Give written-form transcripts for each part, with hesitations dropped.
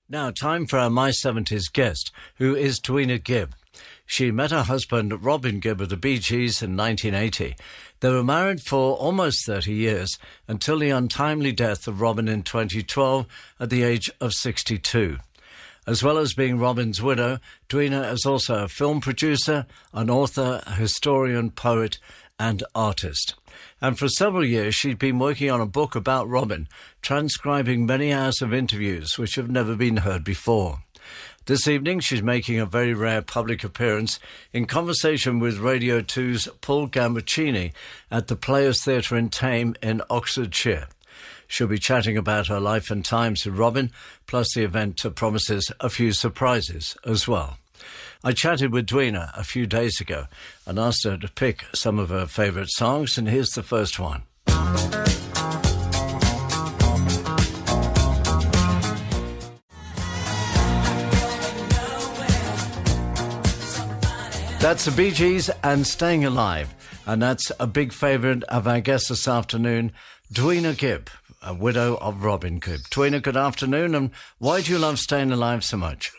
Now, time for our My 70s guest, who is Dwina Gibb. She met her husband, Robin Gibb, of the Bee Gees in 1980. They were married for almost 30 years until the untimely death of Robin in 2012 at the age of 62. As well as being Robin's widow, Dwina is also a film producer, an author, a historian, poet, and artist. And for several years, she'd been working on a book about Robin, transcribing many hours of interviews which have never been heard before. This evening, she's making a very rare public appearance in conversation with Radio 2's Paul Gambaccini at the Players Theatre in Thame in Oxfordshire. She'll be chatting about her life and times with Robin, plus the event promises a few surprises as well. I chatted with Dwina a few days ago and asked her to pick some of her favourite songs, and here's the first one. That's the Bee Gees and Stayin Alive, and that's a big favourite of our guest this afternoon, Dwina Gibb, a widow of Robin Gibb. Dwina, good afternoon, and why do you love Stayin Alive so much?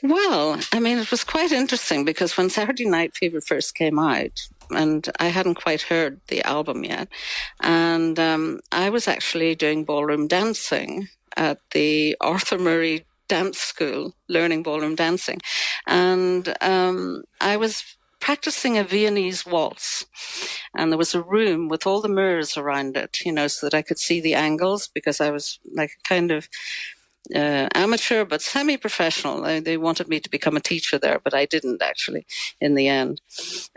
Well, I mean, it was quite interesting because when Saturday Night Fever first came out, and I hadn't quite heard the album yet, and I was actually doing ballroom dancing at the Arthur Murray Dance School, learning ballroom dancing, and I was practicing a Viennese waltz, and there was a room with all the mirrors around it, you know, so that I could see the angles, because I was like kind of amateur but semi-professional. They wanted me to become a teacher there, but I didn't actually in the end.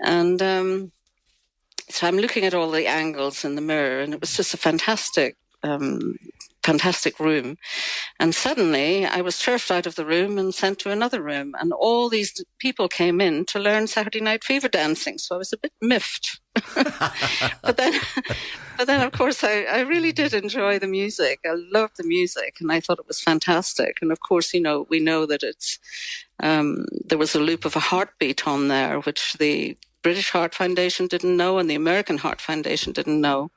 And so I'm looking at all the angles in the mirror, and it was just a fantastic room. And suddenly I was turfed out of the room and sent to another room, and all these people came in to learn Saturday Night Fever dancing, so I was a bit miffed. but then of course I really did enjoy the music. I loved the music and I thought it was fantastic. And of course, you know, we know that it's there was a loop of a heartbeat on there, which the British Heart Foundation didn't know and the American Heart Foundation didn't know.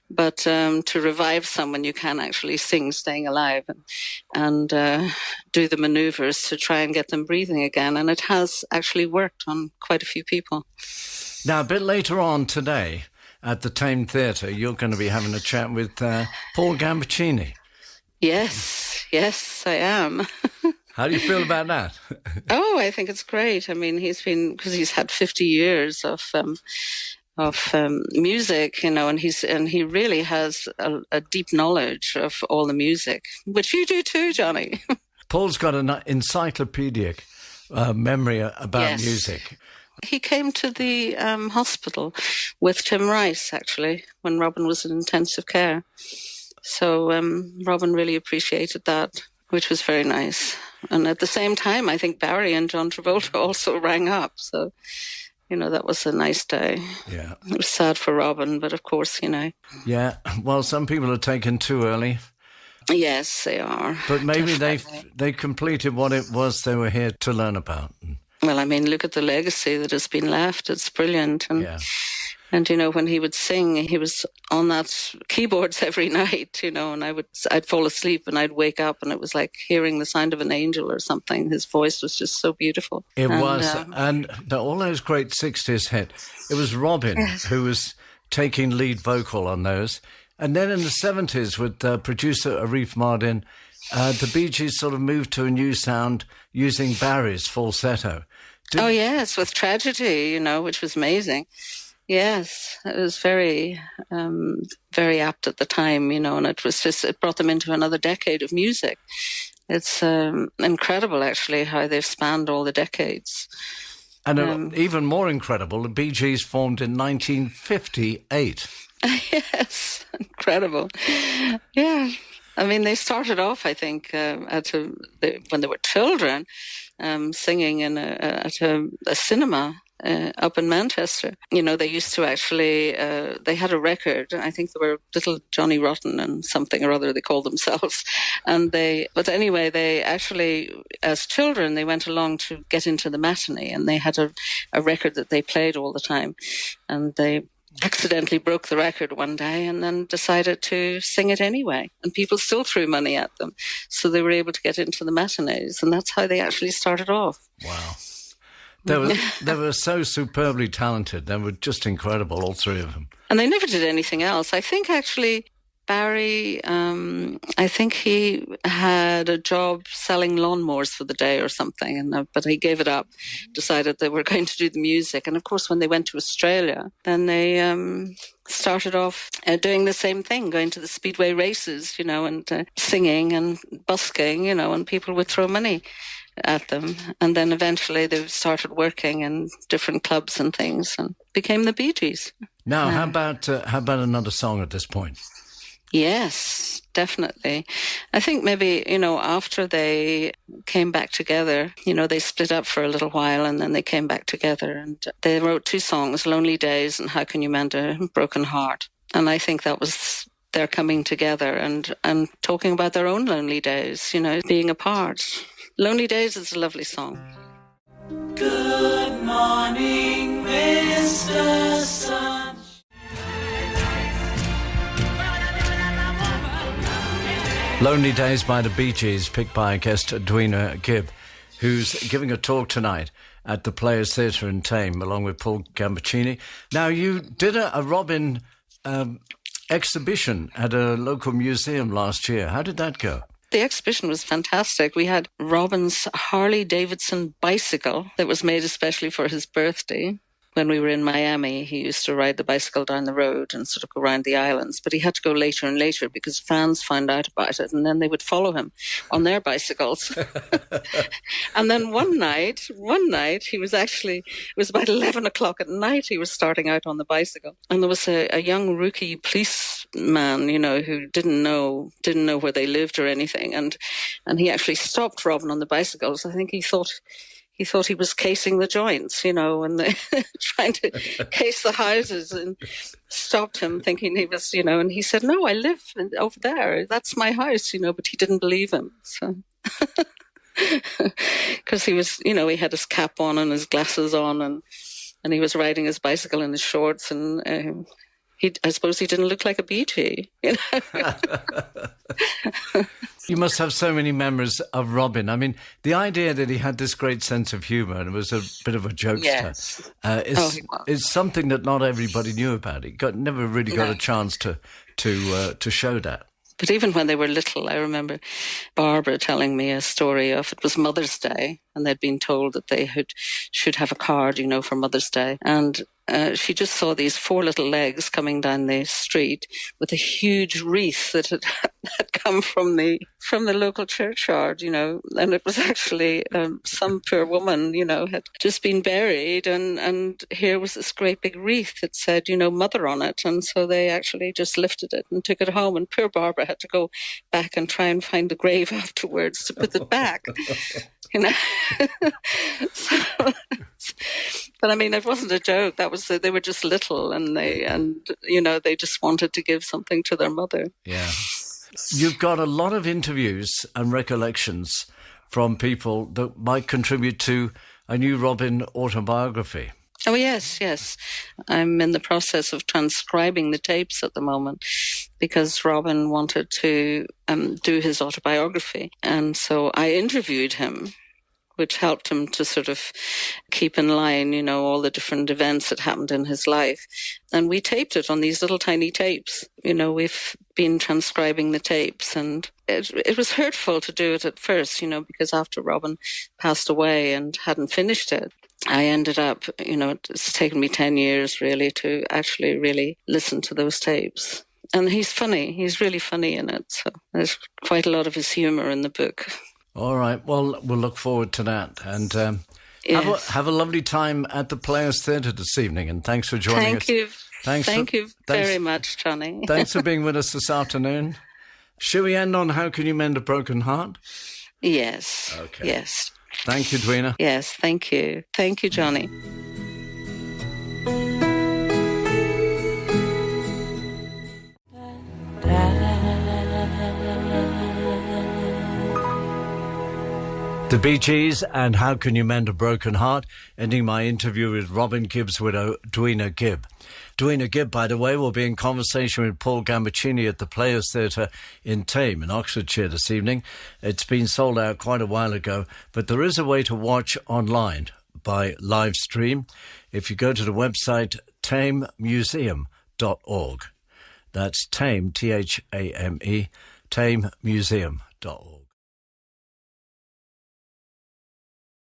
But to revive someone, you can actually sing Stayin Alive and do the maneuvers to try and get them breathing again. And it has actually worked on quite a few people. Now, a bit later on today at the Thame Theatre, you're going to be having a chat with Paul Gambaccini. Yes, I am. How do you feel about that? Oh, I think it's great. I mean, because he's had 50 years of music, you know, and he really has a deep knowledge of all the music, which you do too, Johnnie. Paul's got an encyclopedic memory about music. He came to the hospital with Tim Rice, actually, when Robin was in intensive care. So Robin really appreciated that, which was very nice. And at the same time, I think Barry and John Travolta also rang up. So, you know, that was a nice day. Yeah. It was sad for Robin, but of course, you know. Yeah, well, some people are taken too early. Yes, they are. But maybe they completed what it was they were here to learn about. Well, I mean, look at the legacy that has been left. It's brilliant. And you know, when he would sing, he was on that keyboards every night, you know, and I'd fall asleep and I'd wake up and it was like hearing the sound of an angel or something. His voice was just so beautiful. It was. And all those great 60s hits, it was Robin who was taking lead vocal on those. And then in the 70s with producer Arif Mardin, the Bee Gees sort of moved to a new sound using Barry's falsetto. Oh, yes, with Tragedy, you know, which was amazing. Yes, it was very, very apt at the time, you know, and it brought them into another decade of music. It's incredible, actually, how they've spanned all the decades. And even more incredible, the Bee Gees formed in 1958. Yes, incredible. Yeah. I mean, they started off, I think, when they were children, singing at a cinema up in Manchester. You know, they used to actually, they had a record. I think they were Little Johnny Rotten and something or other they called themselves. But anyway, they actually, as children, they went along to get into the matinee, and they had a record that they played all the time. And they accidentally broke the record one day and then decided to sing it anyway. And people still threw money at them. So they were able to get into the matinees. And that's how they actually started off. Wow. They were so superbly talented. They were just incredible, all three of them. And they never did anything else. I think actually Barry, I think he had a job selling lawnmowers for the day or something, but he gave it up, decided they were going to do the music. And of course, when they went to Australia, then they started off doing the same thing, going to the speedway races, and singing and busking, and people would throw money at them. And then eventually they started working in different clubs and things and became the Bee Gees. Now, how about another song at this point? Yes, definitely. I think maybe, after they came back together, they split up for a little while and then they came back together and they wrote two songs, Lonely Days and How Can You Mend a Broken Heart? And I think that was their coming together and talking about their own lonely days, being apart. Lonely Days is a lovely song. Good morning, Mr. Sun. Lonely Days by the Bee Gees, picked by guest Dwina Gibb, who's giving a talk tonight at the Players Theatre in Thame, along with Paul Gambaccini. Now, you did a Robin exhibition at a local museum last year. How did that go? The exhibition was fantastic. We had Robin's Harley-Davidson bicycle that was made especially for his birthday. When we were in Miami, he used to ride the bicycle down the road and sort of go around the islands. But he had to go later and later because fans found out about it and then they would follow him on their bicycles. And then one night, he was it was about 11 o'clock at night, he was starting out on the bicycle. And there was a young rookie policeman, who didn't know where they lived or anything. And he actually stopped Robin on the bicycles. I think he thought he was casing the joints, and they trying to case the houses, and stopped him thinking he was, and he said, "No, I live over there. That's my house," but he didn't believe him. So, because he was, he had his cap on and his glasses on, and he was riding his bicycle in his shorts, and I suppose he didn't look like a Bee Gee, You must have so many memories of Robin. I mean, the idea that he had this great sense of humour and was a bit of a jokester is something that not everybody knew about. He never really got a chance to show that. But even when they were little, I remember Barbara telling me a story of, it was Mother's Day, and they'd been told that they should have a card, for Mother's Day. And she just saw these four little legs coming down the street with a huge wreath that had come from the local churchyard, and it was actually some poor woman, had just been buried, and here was this great big wreath that said, Mother on it. And so they actually just lifted it and took it home, and poor Barbara had to go back and try and find the grave afterwards to put it back. But I mean, it wasn't a joke. They were just little, and they just wanted to give something to their mother. Yeah. You've got a lot of interviews and recollections from people that might contribute to a new Robin autobiography. Oh, yes. I'm in the process of transcribing the tapes at the moment because Robin wanted to do his autobiography. And so I interviewed him, which helped him to sort of keep in line, all the different events that happened in his life. And we taped it on these little tiny tapes. We've been transcribing the tapes, and it was hurtful to do it at first, because after Robin passed away and hadn't finished it, I ended up, it's taken me 10 years really to actually really listen to those tapes. And he's funny. He's really funny in it. So there's quite a lot of his humour in the book. All right. Well, we'll look forward to that. And have a lovely time at the Players Theatre this evening. And thanks for joining us. Thank you very much, Johnnie. Thanks for being with us this afternoon. Should we end on How Can You Mend a Broken Heart? Yes. Okay. Yes. Thank you, Dwina. Yes, thank you. Thank you, Johnnie. The Bee Gees and How Can You Mend a Broken Heart, ending my interview with Robin Gibb's widow, Dwina Gibb. Dwina Gibb, by the way, will be in conversation with Paul Gambaccini at the Players Theatre in Thame in Oxfordshire this evening. It's been sold out quite a while ago, but there is a way to watch online by live stream if you go to the website tamemuseum.org. That's Thame, Thame, tamemuseum.org.